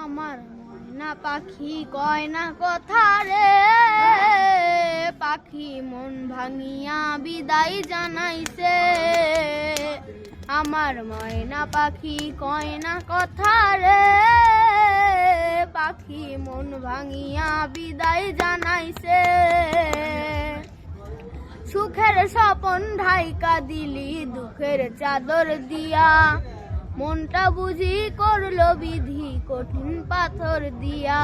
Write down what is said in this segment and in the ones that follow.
আমার ময়না পাখি কয় না কথা রে, পাখি মন ভাঙিয়া বিদায় জানাইছে। আমার ময়না পাখি কয় না কথা রে, পাখি মন ভাঙিয়া বিদায় জানাইছে। সুখের স্বপন ঢাইকা দিলি দুঃখের চাদর দিয়া, মনটা বুঝি করলো বিধি কঠিন পাথর দিয়া।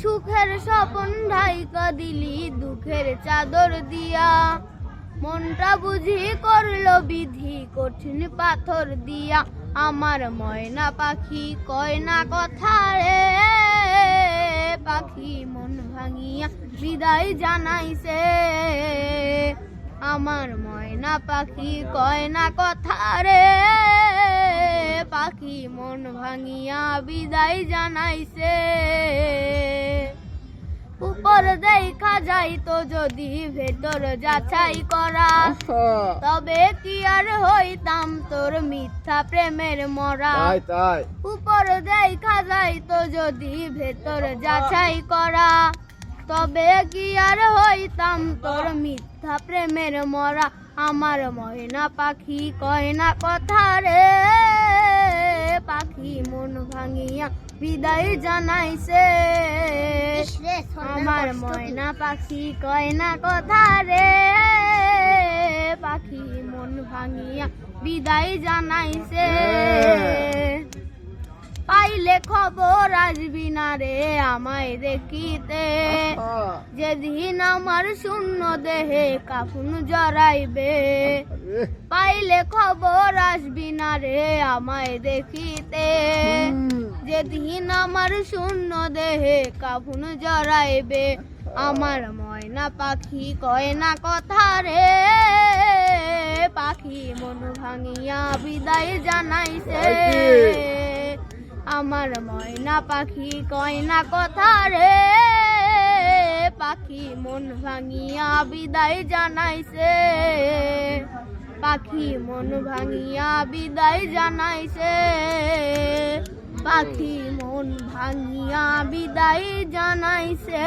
সুখের স্বপন ঢাইকা দিলি দুঃখের চাদর দিয়া, মনটা বুঝি করলো বিধি কঠিন পাথর দিয়া। আমার ময়না পাখি কয় না কথা রে, পাখি মন ভাঙিয়া বিদায় জানাইছে। আমার ময়না পাখি কয় না কথা রে, পাখি মন ভাঙিয়া বিদায় জানাইছে। উপর দেখা যাইতো যদি ভেতর যাচাই করা, তবে কি আর হইতাম তোর মিথ্যা প্রেমের মরা। উপর দেখা যাইতো যদি ভেতর যাচাই করা, তবে কি আর হইতাম তোর মিথ্যা প্রেমের মরা। আমার ময়না পাখি কয় না কথা রে, পাখি মন ভাঙিয়া বিদায় জানাইছে। আমার ময়না পাখি কয় না কথা রে, পাখি মন ভাঙিয়া বিদায় জানাইছে। পাইলে খবর আসবি না রে আমায় দেখিতে, যেদিন আমার শূন্য দেহে কাফন জড়াইবে। পাইলে খবর আসবি না রে আমায় দেখিতে, যেদিন আমার শূন্য দেহে কাফন জড়াইবে। আমার ময়না পাখি কয় না কথা রে, পাখি মন ভাঙিয়া বিদায় জানাইছে। আমার ময়না পাখি কয় না কথা রে, পাখি মন ভাঙিয়া বিদায় জানাইছে। পাখি মন ভাঙিয়া বিদায় জানাইছে, পাখি মন ভাঙিয়া বিদায় জানাইছে।